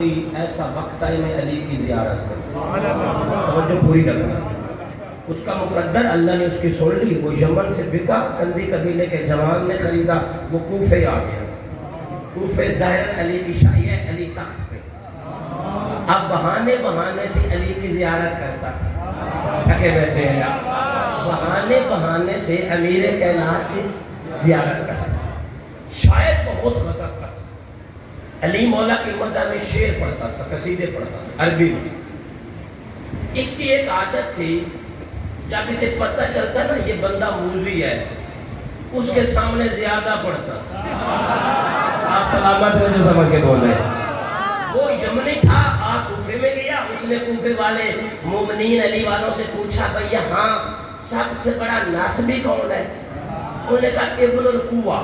ایسا وقت آئے میں علی کی زیارت کروں، توجہ پوری رکھنا۔ اس کا مقدر اللہ نے اس کی سن لی، وہ یمن سے بکا، کندی قبیلے کے جوان نے خریدا، وہ کوفے آ گیا۔ کوفے ظاہر علی کی شاہی ہے، علی تخت پہ۔ اب بہانے بہانے سے علی کی زیارت کرتا تھا، تھکے بیٹھے ہیں بہانے بہانے سے امیر کائنات کی زیارت کرتا تھا۔ شاید بہت غضب کا تھا، علی مولا کی مدح میں شعر پڑھتا تھا، قصیدے پڑھتا تھا عربی میں۔ اس کی ایک عادت تھی، جب اسے پتہ چلتا نا یہ بندہ موذی ہے، اس کے سامنے زیادہ پڑھتا تھا۔ آپ سلامت میں جو سمجھ کے بول رہے ہیں۔ وہ یمنی تھا، کوفے میں گیا، اس نے کوفے والے مومنین علی والوں سے پوچھا بھئی یہاں سب سے بڑا ناصبی کون ہے؟ انہوں نے کہا ابن القوہ،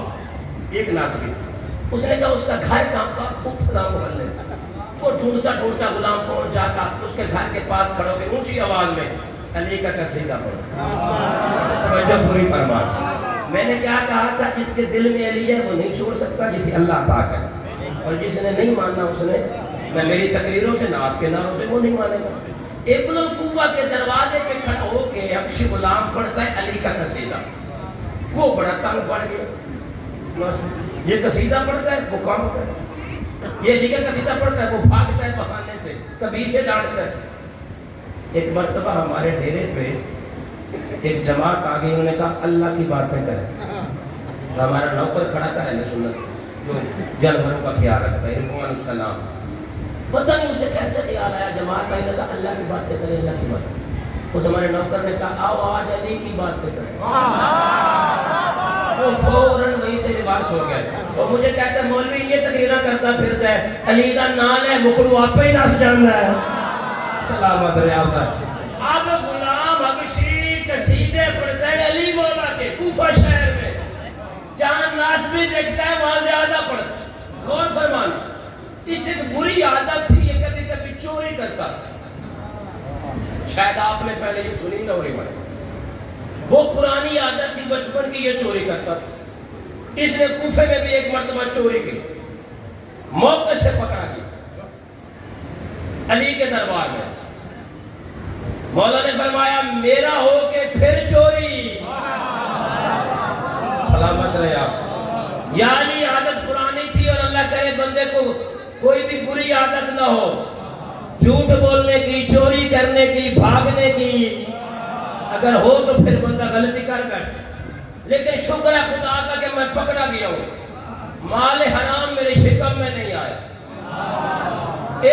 ایک ناصبی تھا۔ اس نے کہا اس کا گھر کام کا فلاں محلے۔ وہ ڈھونڈتا ڈھونڈتا غلام پہنچ جاتا، اس کے گھر کے پاس کھڑو کے اونچی آواز میں علی کا قصیدہ پڑھتا۔ توجہ پوری فرما۔ میں نے کیا کہا تھا، جس کے دل میں علی ہے وہ نہیں چھوڑ سکتا، جسے اللہ عطا کرے، اور جس نے نہیں ماننا اس نے، نہ میری تقریروں سے نہ آپ کے نعروں سے، وہ نہیں مانے گا۔ ابن القوہ کے دروازے پہ کھڑا ہو کے حبشی غلام پڑھتا ہے علی کا قصیدہ۔ وہ بڑا تنگ پڑ گیا، یہ قصیدہ پڑھتا ہے وہ کام ہوتا ہے، یہ علی کا قصیدہ پڑھتا ہے وہ بھاگتا ہے بہانے سے، کبھی سے ڈانٹتا ہے۔ ایک مرتبہ ہمارے ڈیرے پہ ایک جماعت آ گئی، انہوں نے کہا اللہ کی باتیں کریں۔ ہمارا نوکر کھڑا تھا اہل سنت، جو جانوروں کا خیال رکھتا ہے، عرفان اس کا نام۔ پتہ نہیں اسے کیسے خیال آیا، جماعت آئی، نے کہا اللہ کی باتیں کریں، اللہ کی باتیں۔ اس ہمارے نوکر نے کہا آؤ آج علی کی باتیں کریں۔ وہ فوراً وہیں سے ریورس ہو گیا، اور مجھے کہتا ہے مولوی یہ تقریرہ کرتا پھرتا ہے، علی دا نال ہے مکڑو آپ ہی نس جانا ہے۔ سلامت رہے آپ کا۔ اب غلام حبشی قصیدے پڑھتا ہے علی مولا کے، کوفہ شہر میں، جہاں ناسبی دیکھتا ہے وہاں زیادہ پڑھتا ہے۔ غور فرمانا، اس ایک بری عادت تھی، یہ کبھی کبھی چوری کرتا تھا۔ شاید آپ نے پہلے یہ سنی نہ ہوئی بات، وہ پرانی عادت تھی بچپن کی، یہ چوری کرتا تھا۔ اس نے کوفے میں بھی ایک مرتبہ چوری کی، موقع سے پکڑا گیا علی کے دربار میں۔ مولا نے فرمایا میرا ہو کے پھر چوری، سلامت رہے آپ۔ یا علی عادت پرانی تھی، اور اللہ کرے بندے کو کوئی بھی بری عادت نہ ہو، جھوٹ بولنے کی، چوری کرنے کی، بھاگنے کی، اگر ہو تو پھر بندہ غلطی کر بیٹھتا۔ لیکن شکر ہے خدا کا کہ میں پکڑا گیا ہوں، مال حرام میرے شکم میں نہیں آیا۔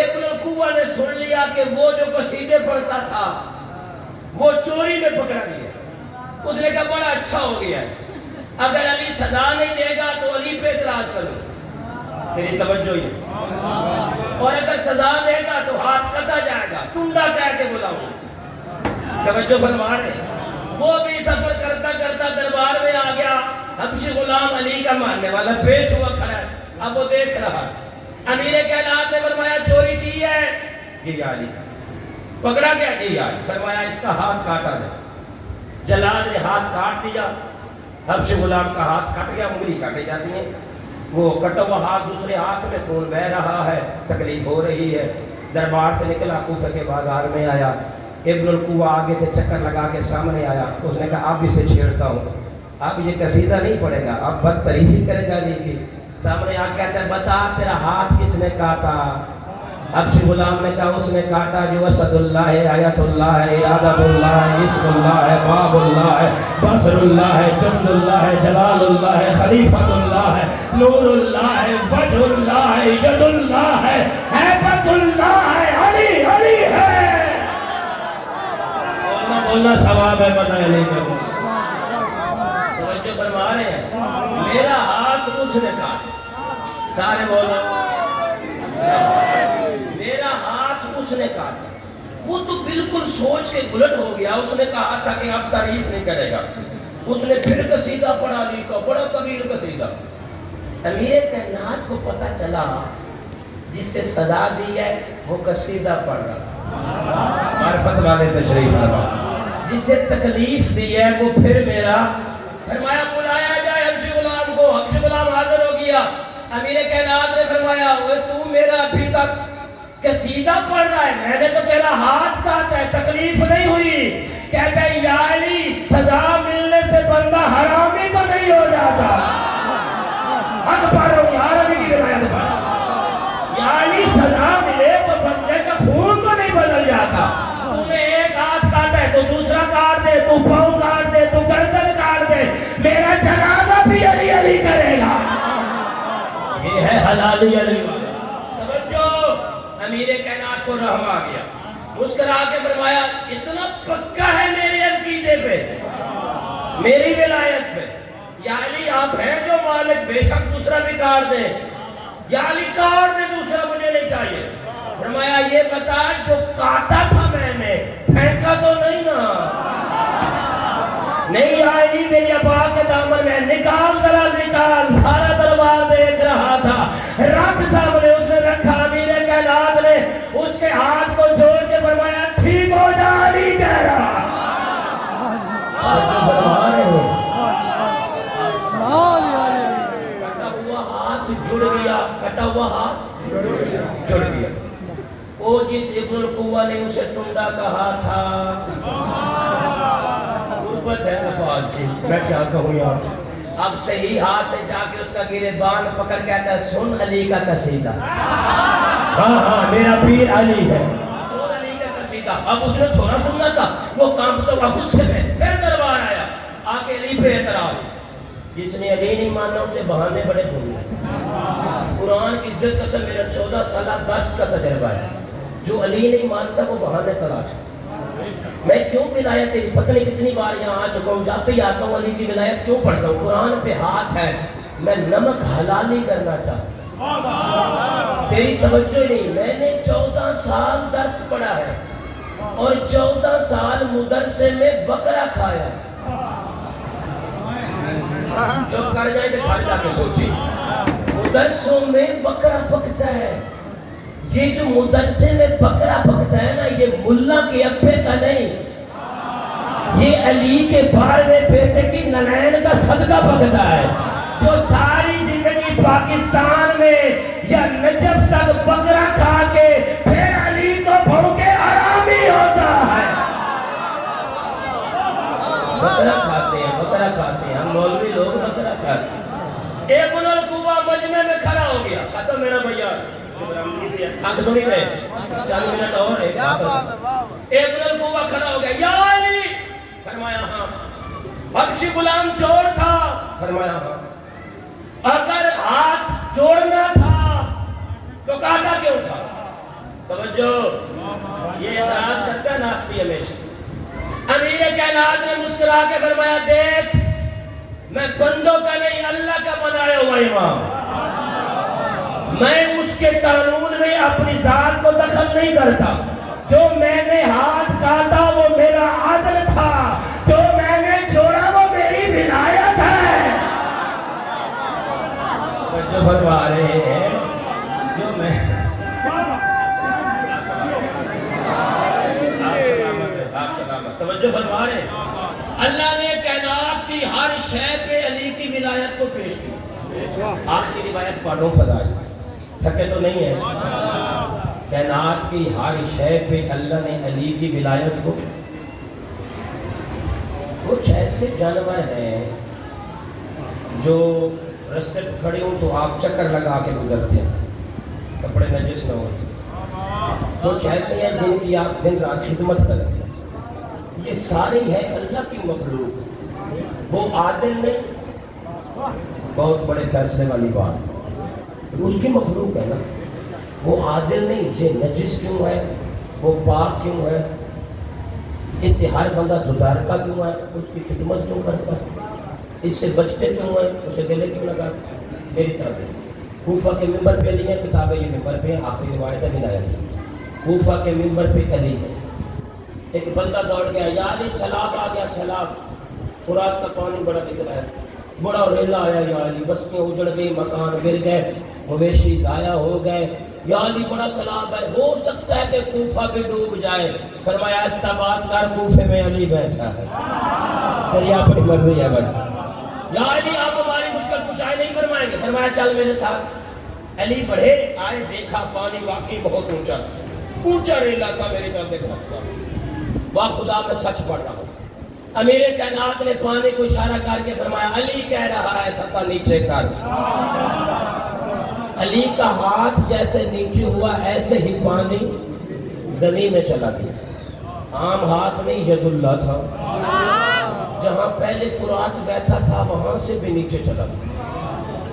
ابن القوہ نے سن لیا کہ وہ جو قصیدے پڑھتا تھا وہ چوری میں پکڑا گیا۔ اس نے کہا بڑا اچھا ہو گیا، اگر علی سزا نہیں دے گا تو علی پہ اعتراض کروں، تیری توجہ ہی، اور اگر سزا دے گا تو ہاتھ کٹا جائے گا، ٹنڈا کہہ کے بلاؤں۔ توجہ فرما رہے۔ وہ بھی سفر کرتا کرتا دربار میں آ گیا، حبشی غلام علی کا ماننے والا پیش ہوا کھڑا ہے، اب وہ دیکھ رہا۔ امیر کائنات نے فرمایا چوری کی ہے، یہ علی کا پکڑا گیا، یہ علی، فرمایا اس کا ہاتھ کاٹا دے۔ جلاد نے ہاتھ کاٹ دیا، حبشی غلام کا ہاتھ کٹ گیا، انگلی کاٹی جاتی ہیں، وہ کٹا ہوا ہاتھ دوسرے ہاتھ میں، خون بہ رہا ہے، تکلیف ہو رہی ہے۔ دربار سے نکلا، کوفہ کے بازار میں آیا، ابن القوہ آگے سے چکر لگا کے سامنے آیا۔ اس نے کہا اب اسے چھیڑتا ہوں، اب یہ قصیدہ نہیں پڑھے گا، اب بد تعریفی کرے گا علی کی۔ سامنے آ کہتا ہے بتا تیرا ہاتھ کس نے کاٹا؟ حبشی غلام نے کہا اس نے کاٹا جو اسد اللہ ہے، آیت اللہ ہے، ارادت اللہ ہے، اسم اللہ ہے، باب اللہ ہے، بصر اللہ ہے، جند اللہ ہے، جلال اللہ ہے، خلیفت اللہ ہے، نور اللہ ہے، وجہ اللہ ہے، ید اللہ ہے، ہیبت اللہ ہے، علی علی ہے۔ بولنا ثواب ہے، پتہ ہے نہیں میں توجہ فرما رہے ہیں۔ میرا ہاتھ اس نے کاٹا، سارے بولنا، میرا ہاتھ اس نے کاٹا۔ وہ تو بالکل سوچ کے الٹ ہو گیا، اس نے کہا تھا کہ اب تعریف نہیں کرے گا۔ اس نے پھر قصیدہ پڑھا، علی کا بڑا طویل قصیدہ۔ امیر کائنات کو پتہ چلا جس سے سزا دی ہے وہ قصیدہ پڑھ رہا، معرفت والے تشریف فرما، جس سے تکلیف دی ہے وہ پھر میرا۔ فرمایا بلایا جائے حبشی غلام کو، حبشی غلام حاضر ہو گیا۔ امیر کائنات نے فرمایا تو میرا ابھی تک قصیدہ پڑھ رہا ہے، میں نے تو تیرا ہاتھ کاٹا ہے، تکلیف نہیں ہوئی. کہتا ہے یا علی سزا ملنے سے بندہ حرامی تو نہیں ہو جاتا. حق پڑھ رہا ہوں یار، علی کی ولایت پڑھ. یا علی سزا ملے تو بندے کا خون تو نہیں بدل جاتا. تو نے ایک ہاتھ کاٹا ہے تو دوسرا کاٹ دے، تو پاؤں کاٹ دے، تو گردن کاٹ دے، میرا جنازہ بھی علی علی کرے گا. یہ ہے حلالی علی والا. توجہ، امیر کائنات کو رحم آ گیا، مسکرا کے فرمایا اتنا پکا ہے میرے عقیدے پہ، میری ولایت پہ. یا علی آپ ہیں جو مالک، بے شک دوسرا بھی کاٹ دے. یا علی کاٹ دے، دوسرا مجھے نہیں چاہیے. فرمایا یہ بتا جو کاٹا تھا میں نے پھینکا تو نہیں نا؟ نہیں یا علی میری ابا کے دامن میں نکال، ذرا نکال. سارا دربار دیکھ رہا تھا، رکھ سامنے. اس نے رکھا، امیر کائنات نے اس کے ہاتھ کو جوڑ کے فرمایا ٹھیک ہو جا علی کہہ رہا. کٹا ہوا ہاتھ جڑ گیا، کٹا ہوا ہاتھ جڑ گیا. وہ جس ابن القوہ نے اسے ٹنڈا کہا تھا، غربت ہے الفاظ کی، میں کیا کہوں یار. اب صحیح ہاتھ سے جا کے اس کا گریبان پکڑ کہتا ہے سن علی کا قصیدہ. ہاں میرا پیر علی ہے، سن علی کا قصیدہ. اب اس نے تھوڑا سننا تھا، وہ کانپتا ہوا غصے میں پھر دربار آیا. آ کے علی پہ اعتراض. جس نے علی نہیں ماننا اسے بہانے بڑے ڈھونڈے. قرآن کی عزت قسم میرا 14 سالہ درس کا تجربہ ہے. جو علی نہیں مانتا وہ بہانے تلاش. میں کیوں ولایت تیری پتہ نہیں کتنی بار یہاں آ چکا ہوں، جب بھی آتا ہوں علی کی ولایت کیوں پڑھتا ہوں. قرآن پہ ہاتھ ہے، میں نمک حلالی کرنا چاہتا ہوں. تیری توجہ نہیں. میں نے 14 سال درس پڑھا ہے اور 14 سال مدرسے میں بکرا کھایا. چپ کر جائیں تو گھر جا کے سوچیں. مدرسوں میں بکرا پکتا ہے. یہ جو مدرسے میں بکرا پکتا ہے نا، یہ ملا کے ابے کا نہیں، یہ علی کے 12ویں بیٹے کی ننین کا صدقہ پکتا ہے. جو ساری زندگی پاکستان میں یا نجف تک بکرا کھا کے پھر علی کو بھوکے حرامی ہوتا ہے. بکرا کھاتے ہیں، بکرا کھاتے ہیں ہم مولوی لوگ، بکرا کھاتے ہیں. ابن القوہ مجمع میں کھڑا ہو گیا. ختم میرا بیان، تھک تو نہیں رہے، 40 منٹ اور ہے. ابن القوہ کھڑا ہو گیا. یا علی، فرمایا ہاں. حبشی غلام چور تھا، فرمایا ہاں. اگر ہاتھ جوڑنا تھا تو کاٹا کیوں تھا؟ توجہ، یہ اعتراض کرتا ہے ناسبی ہمیشہ. امیر کائنات نے مسکرا کے فرمایا دیکھ میں بندوں کا نہیں اللہ کا بنایا ہوا امام. میں اس کے قانون میں اپنی ذات کو دخل نہیں کرتا. جو میں نے ہاتھ کاٹا وہ میرا عدل تھا، جو میں نے جوڑا وہ میری ولایت ہے. جو فرما رہے ہیں جو میں توجہ فرما رہے ہیں. اللہ نے کائنات کی ہر شے پہ علی کی ولایت کو پیش کی. آخری روایت پڑھو فضائی، تھکے تو نہیں ہے. کائنات کی ہر شے پہ اللہ نے علی کی ولایت کو. کچھ ایسے جانور ہیں جو رستے پہ کھڑے ہوں تو آپ چکر لگا کے گزرتے ہیں، کپڑے نجس نہ ہوتے. کچھ ایسے ہیں جن کی آپ دن رات خدمت کرتے ہیں. یہ ساری ہے اللہ کی مخلوق. وہ عادل نہیں، بہت بڑے فیصلے والی بات، اس کی مخلوق ہے نا. وہ عادل نہیں، یہ نجس کیوں ہے، وہ پاک کیوں ہے، اس سے ہر بندہ دودارکا کیوں ہے، اس کی خدمت کیوں کرتا ہے، اس سے بچتے کیوں ہیں، اسے گلے کیوں لگاتا. میری طرف کوفہ کے ممبر پہ علی ہے، کتابیں یہ ممبر پہ آخری روایت ہے ولایت. کوفہ کے ممبر پہ علی ہے. ایک بندہ دوڑ گیا، یا علی سیلاب آ گیا، سیلاب، فرات کا پانی بڑا دکھ رہا ہے، بڑا ریلا آیا. یا علی بستیاں اجڑ گئی، مکان گر گئے، مویشی ضائع ہو گئے. یا علی بڑا سیلاب ہے، ہو سکتا ہے کہ کوفہ بھی ڈوب جائے. فرمایا استباد کر، کوفے میں علی بیٹھا ہے، تیری اپنی مرضی ہے بھائی. یا علی آپ ہماری مشکل کشائی نہیں فرمائیں گے؟ فرمایا چل میرے ساتھ. علی بڑھے آئے، دیکھا پانی واقعی بہت اونچا تھا، اونچا ریلا تھا، میری طرف دیکھ رہا تھا، واہ خدا میں سچ پڑھ رہا ہوں۔ امیر کائنات نے پانی کو اشارہ کر کے فرمایا علی کہہ رہا ہے سطح نیچے کر۔ علی کا ہاتھ جیسے نیچے ہوا ایسے ہی پانی زمین میں چلا گیا۔ عام ہاتھ نہیں، ید اللہ تھا، جہاں پہلے فرات بیٹھا تھا وہاں سے بھی نیچے چلا گیا۔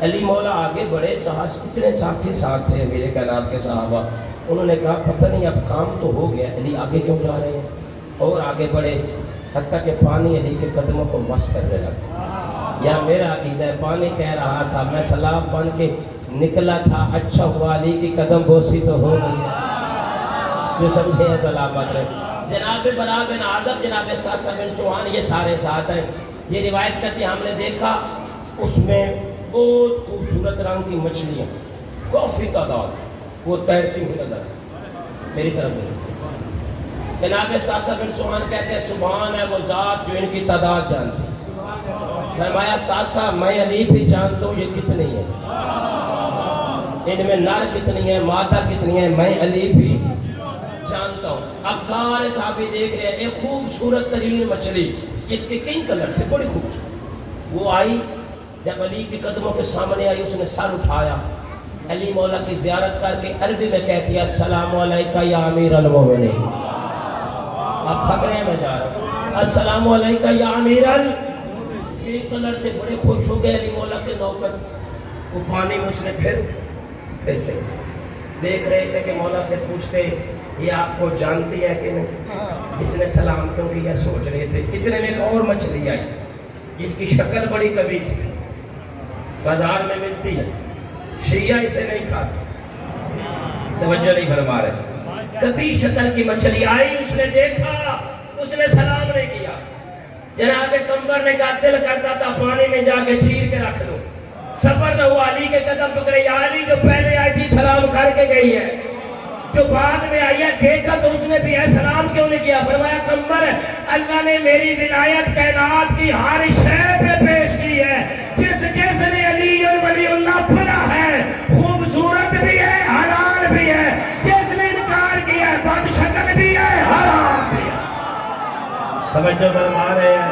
علی مولا آگے بڑھے، کتنے ساتھی ساتھ تھے میرے کائنات کے صحابہ، انہوں نے کہا پتہ نہیں اب کام تو ہو گیا، علی آگے کیوں جا رہے ہیں؟ اور آگے بڑھے حتیٰ کہ پانی علی کے قدموں کو مس کرنے لگا۔ یا میرا عقیدہ ہے پانی کہہ رہا تھا میں سلاب بن کے نکلا تھا، اچھا ہوا علی کی قدم بوسی تو ہو گئی، جو سمجھے ہیں سلامت رہے۔ جناب برا بن عازب، جناب ساسا بن سوان، یہ سارے ساتھ ہیں۔ یہ روایت کرتے ہم نے دیکھا اس میں بہت خوبصورت رنگ کی مچھلیاں کافی تعداد وہ تیرتی ہوئی نظر میری طرف دیکھیں۔ جناب ساسا بن سوان کہتے ہیں سبحان ہے وہ ذات جو ان کی تعداد جانتی۔ فرمایا ساسا میں علی بھی جانتا ہوں یہ کتنی ہے، ان میں نر کتنی ہے مادہ کتنی ہے میں علی بھی جانتا ہوں۔ اب سارے صحابی دیکھ رہے ہیں ایک خوبصورت ترین مچھلی، اس کے کئی کلر تھے بڑی خوبصورت، وہ آئی جب علی کے قدموں کے سامنے آئی اس نے سر اٹھایا، علی مولا کی زیارت کر کے عربی میں کہتی ہے السلام علیکہ یا امیر المومنین۔ اب تھک رہے ہیں میں جا رہا ہوں، السلام علیکہ یا امیر یہ کلر تھے، بڑے خوش ہو گئے علی مولا کے نوکر۔ وہ پانی میں اس نے پھر چلے دیکھ رہے تھے کہ مولا سے پوچھتے یہ آپ کو جانتی ہے کہ نہیں؟ اس نے سلام کیوں کیا سوچ رہے تھے۔ اتنے میں ایک اور مچھلی آئی جس کی شکل بڑی کبھی تھی، بازار میں ملتی ہے، شیعہ اسے نہیں کھاتے، توجہ نہیں فرما رہے۔ کبھی شکل کی مچھلی آئی، اس نے دیکھا، اس نے سلام نہیں کیا۔ جناب کمبر نے کہا دل کرتا تھا پانی میں جا کے چیر کے رکھ لو، صبر نہ ہوا، علی کے قدم پکڑے، یا علی جو پہلے آئی تھی سلام کر کے گئی ہے، جو بعد میں آئی ہے دیکھا تو اس نے بھی ہے سلام کیوں نہیں کیا؟ فرمایا کمبر اللہ نے میری ولایت کائنات کی ہر شے پہ پیش کی ہے، جس نے علی ولی اللہ پڑھا ہے خوبصورت بھی ہے حلال بھی ہے، جس نے انکار کیا ہے بد شکل بھی ہے حرام بھی ہے۔ توجہ فرما رہے ہیں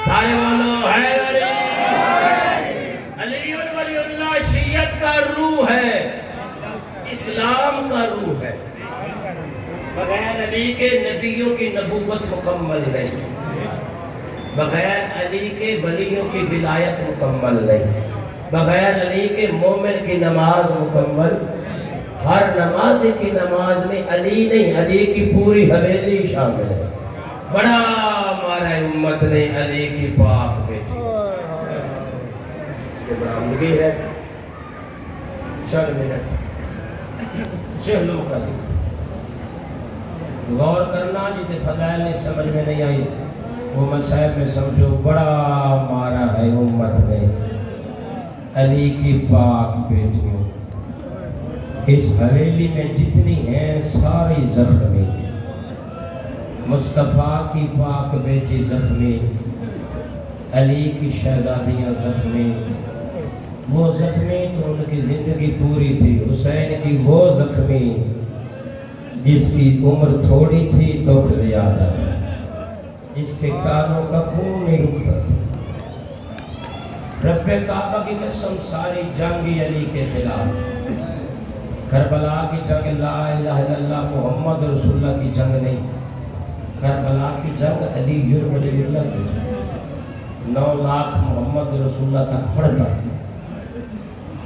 سارے بولو حیدری۔ علی ولی اللہ شیعت کا روح ہے، اسلام کا روح ہے، بغیر علی کے نبیوں کی نبوت مکمل نہیں، بغیر علی کے ولیوں کی ولایت مکمل نہیں، بغیر علی کے مومن کی نماز مکمل، ہر نماز کی نماز میں علی نہیں علی کی پوری حویلی شامل ہے۔ بڑا مارا امت نے علی کی پاک بیٹی، یہ برآمدگی ہے۔ چل منٹ جہلوں کا ذکر غور کرنا، جسے فضائل نے سمجھ میں نہیں آئی وہ مسائل میں سمجھو، بڑا مارا ہے امت نے علی کی پاک بیٹیوں۔ اس حویلی میں جتنی ہیں ساری زخمی، مصطفیٰ کی پاک بیٹی زخمی، علی کی شہزادیاں زخمی، وہ زخمی تو ان کی زندگی پوری تھی، حسین کی وہ زخمی جس کی عمر تھوڑی تھی دکھ زیادہ تھا، جس کے کانوں کا خون نہیں رکتا تھا۔ رب کعبہ کی قسم ساری جنگ علی کے خلاف، کربلا کی جنگ لا الہ الا اللہ محمد رسول اللہ کی جنگ نہیں، کربلا کی جنگ علی ولی اللہ کی جنگ۔ 9 لاکھ محمد رسول اللہ تک پڑھتا تھا،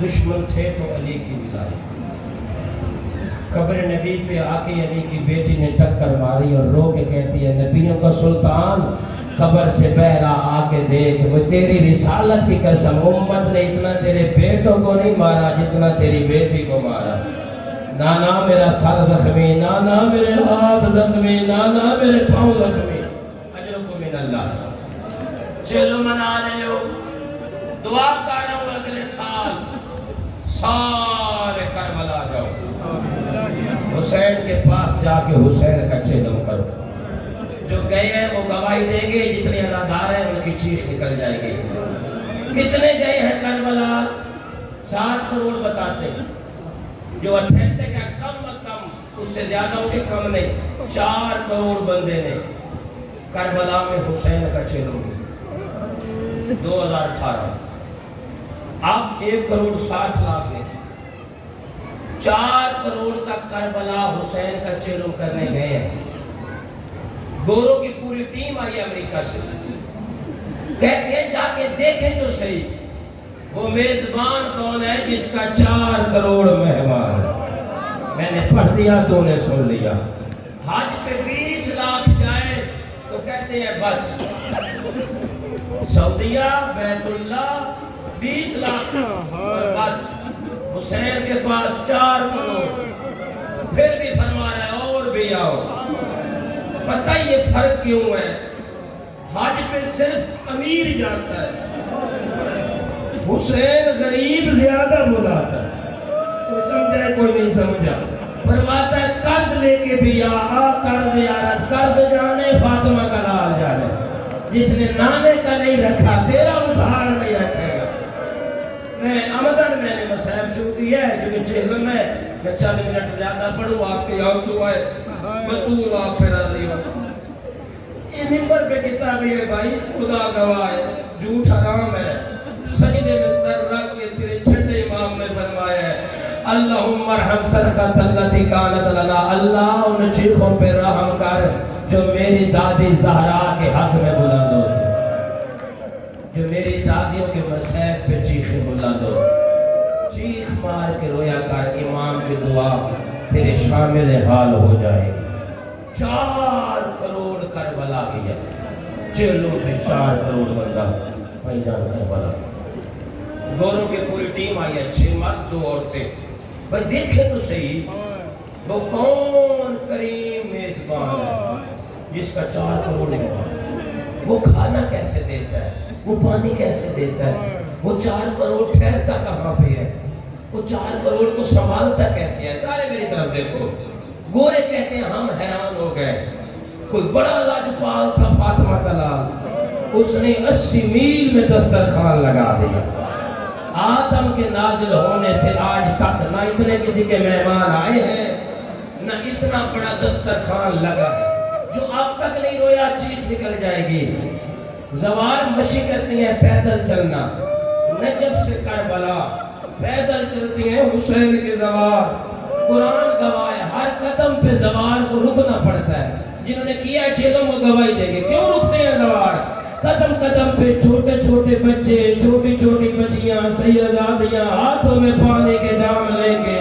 دشمن تھے تو علی کی ولایت۔ قبر نبی پہ آ کے علی کی بیٹی نے ٹکر ماری اور رو کے کہتی ہے نبیوں کا سلطان قبر سے بہرا آ کے دیکھ، وہ تیری رسالت کی قسم امت نے اتنا تیرے بیٹوں کو نہیں مارا جتنا تیری بیٹی کو مارا۔ نانا میرا سر زخمی، نانا میرے ہاتھ زخمی، نانا میرے پاؤں زخمی، اجرکم من اللہ۔ چلو منا رہے ہو، دعا کر رہا ہوں اگلے سال سارے کربلا جاؤ، حسین کے پاس جا کے حسین کا چہلم کرو۔ جو گئے ہیں وہ گواہی دیں گے، جتنے عزادار ہیں ان کی چیخ نکل جائے گی کتنے گئے ہیں کربلا؟ 7 کروڑ بتاتے ہیں، جو اتھینٹک ہے کم از کم، اس سے زیادہ ہوگے کم نہیں، 4 کروڑ بندے نے کربلا میں حسین کا چہرہ کیا 2018۔ اب 1,60,00,000 نے 4 کروڑ تک کربلا حسین کا چہرہ کرنے گئے ہیں۔ گوروں کی پوری ٹیم آئی امریکہ سے، کہتے ہیں جا کے دیکھیں تو صحیح وہ میزبان کون ہے جس کا 4 کروڑ مہمان ہے۔ میں نے پڑھ دیا تو نے سن لیا۔ حج پہ 20 لاکھ جائے تو کہتے ہیں بس سعودیہ بیت اللہ 20 لاکھ اور بس، حسین کے پاس 4 کروڑ، پھر بھی فرما رہا ہے اور بھی آؤ۔ پتہ یہ فرق کیوں ہے؟ حج پہ صرف امیر جاتا ہے، حسین غریب زیادہ بلاتا ہے۔ کوئی سمجھا ہے کوئی نہیں سمجھا؟ فرماتا ہے قرض لے کے بھی آ، قرض زیارت، قرض جانے فاطمہ کا لال جانے، جس نے نانے کا نہیں رکھا تیرا ادھار نہیں رکھے گا۔ میں میں نے مسائب شروع کیا ہے جو کہ چہلم ہے، میں 40 منٹ زیادہ پڑھوں، آپ کے آنسو آئے بطول آپ پہ راضی ہو۔ یہ ممبر پہ کتابی ہے بھائی، خدا گواہ ہے، جھوٹ حرام ہے۔ سجدے میں سر رکھ کے تیرے چھٹے امام نے فرمایا ہے اللہم ارحم صرخۃ التی کانت لنا، اللہ ان چیخوں پہ رحم کر جو میری دادی زہرا کے حق میں بلند ہوتی، جو میری دادیوں کے مسائب پہ چیخیں بلند ہوتی، چیخ مار کے رویا کر، امام کی دعا تیرے شامل حال ہو جائے گی۔ 4 کروڑ کربلا کیا، چلو پہ 4 کروڑ بندہ بھائی جان کربلا۔ گوروں کی پوری ٹیم آئی ہے، 6 مرد 2 عورتیں۔ بھائی دیکھیں تو صحیح وہ کون کریم میزبان ہے جس کا 4 کروڑ مہمان، وہ کھانا کیسے دیتا ہے، وہ پانی کیسے دیتا ہے، وہ 4 کروڑ ٹھہرتا کہاں پہ ہے، وہ 4 کروڑ کو سنبھالتا کیسے ہے؟ سارے میری طرف دیکھو۔ گورے کہتے ہیں ہم حیران ہو گئے، کوئی بڑا لاجپال تھا فاطمہ کا لال، اس نے 80 میل میں دسترخوان لگا دیا۔ آدم کے نازل ہونے سے آج تک نہ اتنے کسی کے مہمان آئے ہیں، نہ اتنا بڑا دسترخوان لگا، جو اب تک نہیں رویا چیز نکل جائے گی۔ زوار مشی کرتی ہیں پیدل چلنا، نجف سے کربلا پیدل چلتی ہیں حسین کے زوار۔ قرآن گواہ ہے ہر قدم پہ زوار کو رکنا پڑتا ہے، جنہوں نے کیا ہے چیلوں کو گواہی دیں گے کیوں رکتے ہیں زوار؟ قدم قدم پہ چھوٹے چھوٹے بچے، چھوٹی چھوٹی بچیاں، سیدادیاں ہاتھوں میں پانی کے جام لے کے،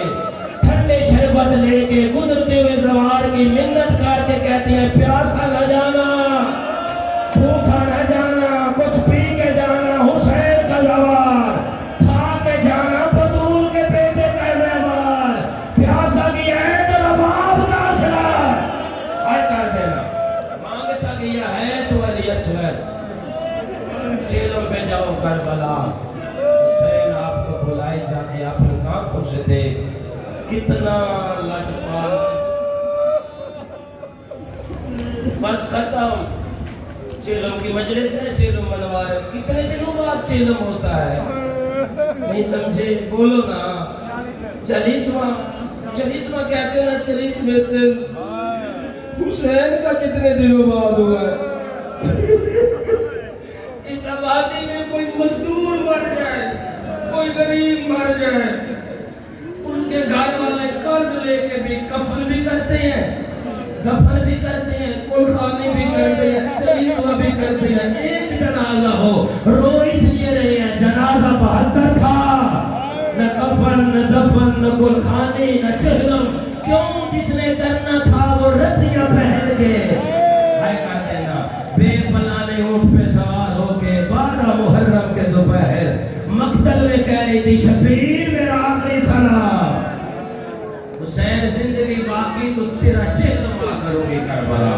ٹھنڈے شربت لے کے گزرتے ہوئے زوار کی منت کر کے کہتی ہیں پیاسا نہ جانا، بھوکا نہ جانا، کچھ پی کے جانا، حسین کا زوار کھا کے جانا، بطول کے بیٹے کا مہمان، پیاسا گیا ہے تو رباب کا اثرات آئے کر دینا، مانگتا گیا ہے تو علی اسود۔ جیلوں پہ جاؤ کربلا، حسین آپ کو بلائے جا کے اپنی آنکھوں سے دیکھ، کتنا لاجواب۔ بس ختم، چیلم کی مجلس ہے، چیلم منوار ہے، کتنے دنوں بعد چیلم ہوتا ہے؟ نہیں سمجھے؟ بولو نا، 40واں کہتے ہیں نا، 40ویں دن حسین کا کتنے دنوں بعد ہوا ہے؟ اس آبادی میں کوئی مزدور مر جائے، کوئی غریب مر جائے، اس کے گھر والے قرض لے کے بھی کفن بھی کرتے ہیں، دفن بھی کرتے ہیں، کلخانی بھی کرتے ہیں، چلیسوا بھی کرتے ہیں۔ ایک جنازہ ہو رو اس لیے رہے ہیں، جنازہ 72 تھا، نہ کفن نہ دفن نہ کلخانی نہ چہلم، کیوں؟ جس نے کرنا تھا وہ رسیاں پہن کے آئے کرتے نا، بے پلانے اونٹ پہ سوار ہو کے 12 محرم کے دوپہر مقتل میں کہہ رہی تھی شبیر میرا آخری سلام، حسین زندگی باقی تو تیرا چہلم آ کروں گی کربلا۔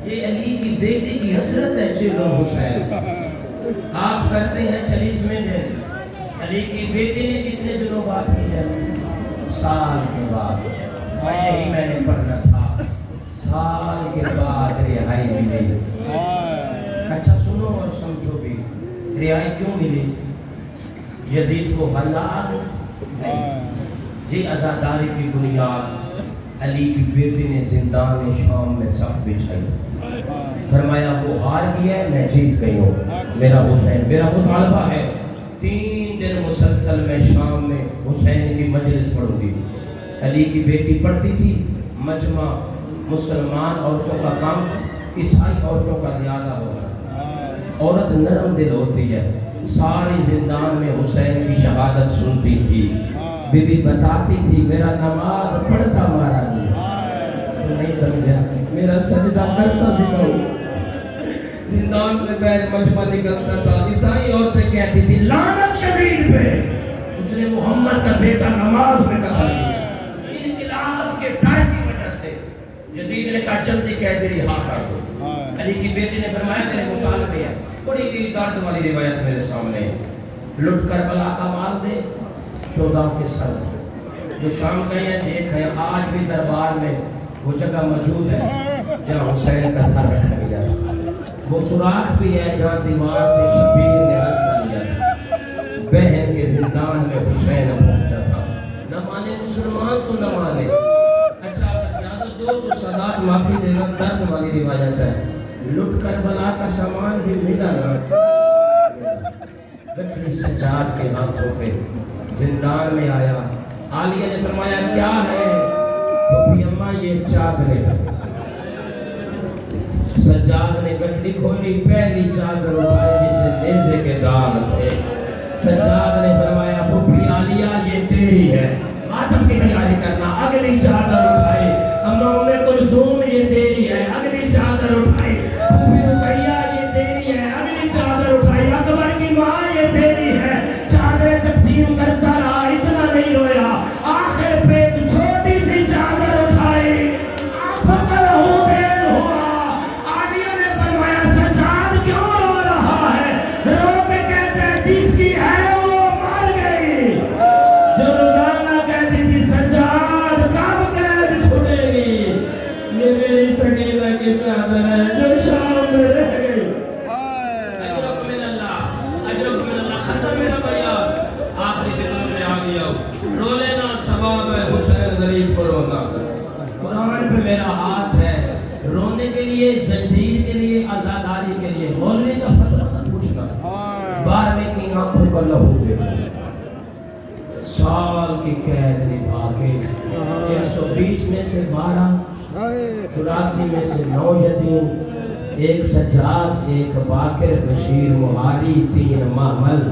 یہ علی کی بیٹی کی حسرت ہے چہلم حسین۔ آپ کرتے ہیں 40ویں دن، علی کی بیٹی نے کتنے دنوں بعد کی ہے؟ سال کے بعد۔ یہی میں نے پڑھنا تھا، سال کے بعد رہائی ملی۔ اچھا سنو اور سمجھو بھی، رہائی کیوں ملی؟ یزید کو حلہ آ گئی تھی؟ جی عزاداری کی بنیاد علی کی بیٹی نے زندان شام میں صف بچھائی، فرمایا وہ ہار گیا ہے میں جیت گئی ہوں، میرا حسین میرا مطالبہ ہے 3 دن مسلسل میں شام میں حسین کی مجلس پڑھوں گی۔ علی کی بیٹی پڑھتی تھی، مجمع مسلمان عورتوں کا کام عیسائی عورتوں کا زیادہ ہوگا، عورت نرم دل ہوتی ہے، ساری زندان میں حسین کی شہادت سنتی تھی، بی بی بتاتی تھی میرا نماز پڑھتا مارا گیا، تو نہیں سمجھا میرا سجدہ کرتا بھی نہیں، زندان سے باہر مجمع نکلتا تھا، عیسائی عورتیں کہتی تھی لعنت یزید پہ، اس نے محمد کا بیٹا نماز میں قتل کیا۔ انقلاب کے ڈر کی وجہ سے یزید نے کہا جلدی قیدی رہا کر دو۔ علی کی بیٹی نے فرمایا تیرے مطالبے ہیں، بڑی درد والی روایت میرے سامنے ہے، لٹ کربلا کا مال دے، شہداء کے سر جو شام گئے ہیں دیکھ ہیں، آج بھی دربار میں وہ جگہ موجود ہے جہاں حسین کا سر رکھا گیا تھا، وہ سوراخ بھی ہے جہاں دیوار سے شبیر نے رستہ لیا تھا، بہن کے زندان میں حسین پہنچا تھا، نہ مانے مسلمان تو نہ مانے، اچھا اگر اجازت دو تو صدات معافی دینا، درد والی روایت ہے، لٹ کربلا کا سامان بھی ملا نہ، گٹھڑی سجاد کے ہاتھوں پہ زندان میں آیا، عالیہ نے فرمایا کیا ہے؟ پھوپھی اماں یہ چادریں، سجاد نے گٹھڑی کھولی، پہلی چادر اٹھائی جسے نیزے کے داغ تھے، سجاد نے فرمایا پھوپھی عالیہ یہ تیری ہے، ماتم کی تیاری کرنا، اگلی چادر اٹھائی، اماں ام کلثوم یہ تیری ہے، اگلی چادر اٹھائی، پھوپھی رقیہ یہ تیری ہے، اگلی چادر اٹھائی، اکبر کی ماں یہ تیری ہے، چادریں تقسیم کرتا رہا، اتنا نہیں رویا، آخر پہ ایک چھوٹی سی چادر اٹھائی، آنکھوں کا لہو بیل ہوا، عالیہ نے فرمایا سجاد کیوں رو رہا ہے؟ رو کے کہتے ہیں جس کی ہے وہ مر گئی، جو روزانہ کہتی تھی سجاد کب قید چھٹے گی، یہ میری سکینہ کی چادر ہے جو شام میں رہ گئی۔ اجرک من اللہ، اجرک من اللہ، ختم میرا بیان، آخری فکر میں آ گیا ہوں، رو لینا ثواب ہے حسین غریب کو رونا، قرآن پہ میرا ہاتھ ہے، رونے کے لیے، زنجیر کے لیے، آزاداری کے لیے، مولوی کا فتویٰ نہ پوچھنا، 12ویں کی آنکھوں کا لہو بے، سال کی قید نبھا کے 120 میں سے 12، 84 میں سے 9 یتیم، 1 سجاد، 1 باقر، بشیر، مہاری، 3 محمل،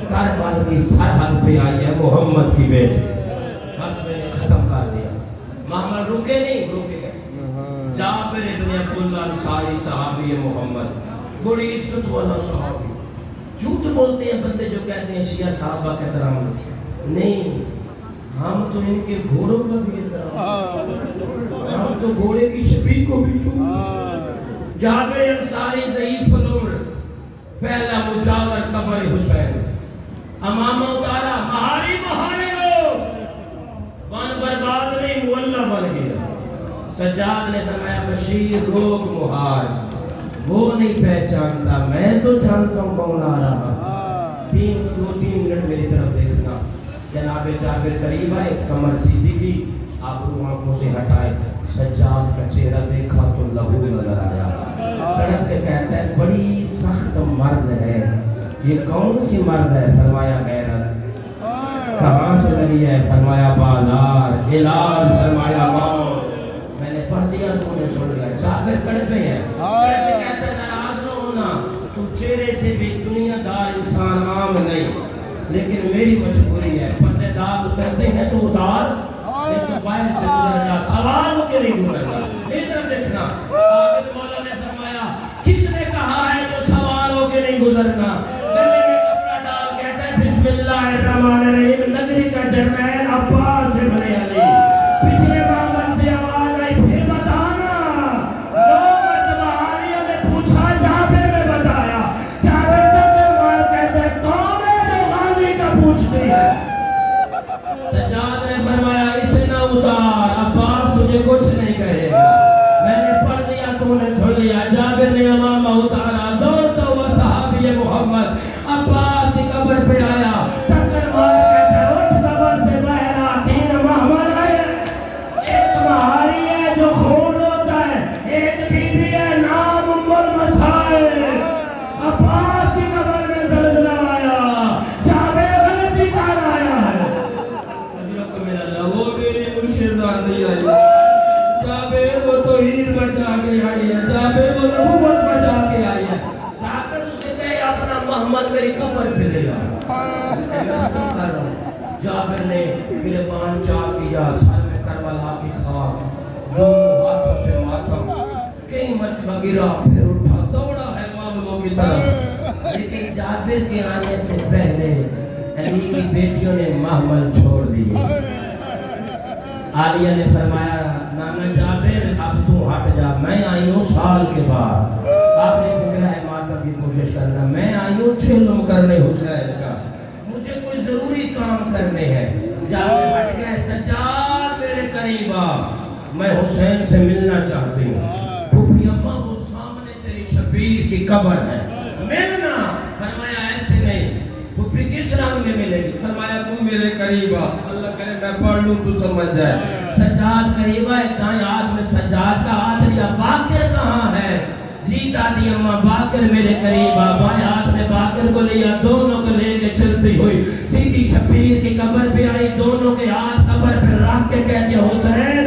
کربل کی سرحد پہ آئی ہے محمد کی بیٹی، بس میں نے ختم کر دیا، محمل رکے نہیں، رکے گئے، جابر بن عبداللہ انصاری صحابی محمد، بڑی عزت والا صحابی، جھوٹ بولتے ہیں بندے جو کہتے ہیں شیعہ صحابہ کا احترام نہیں، ہم تو ان کے گھوڑوں کا بھی احترام، ہم تو گھوڑے کی شبیہ کو بھی چھو، جابر انصاری ضعیف العمر، پہلا مجاور قبر حسین، امامہ اتارا، مہاری مہارے لوگ، بن برباد نہیں مولہ بن گیا، سجاد نے فرمایا بشیر روک مہار، وہ نہیں پہچانتا، میں تو جانتا ہوں کون آ رہا، 2-3 منٹ میری طرف دیکھنا، جناب جابر قریب آئے، کمر سیدھی کی، آبرو آنکھوں سے ہٹائے، سجاد کا چہرہ دیکھا تو لہو نظر آیا، تڑپ کے کہتا ہے بڑی سخت مرض ہے، یہ کون سی مرض ہے؟ فرمایا غیرت، کہاں سے لگی ہے؟ فرمایا بازار، علاج فرمایا موت، میں نے پڑھ دیا تو نے سن لیا، جابر تڑپے ہیں، کہتا ہے ناراض نہ ہونا، تو چہرے سے بھی دنیا دار انسان عام نہیں، لیکن میری مجبوری ہے، پردے دار اترتے ہیں تو اتار، لیکن باہر سے گزر جا، سوال ہو کے نہیں گزرنا، ادھر دیکھنا، عابد مولا نے فرمایا کس نے کہا ہے جو سوال ہو کے نہیں گزرنا، گلے میں کپڑا ڈال کہتا ہے بسم اللہ الرحمن الرحیم، نگری کا جرنیل عباس ابن علی، پچھلے بابن سے آواز آئی پھر بتانا، 9 مرتبہ عالیہ نے پوچھا، جابر نے بتایا، جابر کہتا ہے کون ہے جو غازی کا پوچھتی ہے؟ سجاد نے فرمایا اسے نہ اتار، عباس تجھے کچھ نہیں کہے گا، میں نے پڑھ دیا تو نے سن لیا، جابر نے امامہ اتارا، دوڑتا ہوا صحابی محمد گریبان چاک کیا، سر میں کربلا کی خاک، دونوں ہاتھوں سے ماتم، کئی مرتبہ گرا پھر اٹھا، دوڑا ہے معاملوں کی طرف، لیکن جابر کے آنے سے پہلے علی کی بیٹیوں نے محمل چھوڑ دیے۔ عالیہ نے فرمایا نانا جابر اب تو ہٹ جا، میں آئی ہوں سال کے بعد، آخری فکرہ ہے ماتم کی کوشش کرنا، میں آئی ہوں چلم کرنے حسین کا، مجھے کوئی ضروری کام کرنے ہیں۔ جابر ہٹ گئے، سجاد میرے قریب آ، میں حسین سے ملنا چاہتی ہوں۔ پھوپھی اماں وہ سامنے تیری شبیر کی قبر ہے، ملنا۔ فرمایا ایسے نہیں، پھوپھی کس رنگ میں ملے گی؟ فرمایا تم میرے قریب آ، اللہ کرے میں پڑھ لوں تو سمجھ جائے۔ سجاد قریب آئے، دائیں ہاتھ میں سجاد کا ہاتھ لیا، باقر کہاں ہے؟ جی دادی اماں باقر میرے قریب آ، بائیں ہاتھ میں باقر کو لیا، دونوں کو لے کے چلتی ہوئی سیدھی شبیر کی قبر پہ آئی، دونوں کے ہاتھ قبر پہ رکھ کے کہتی حسین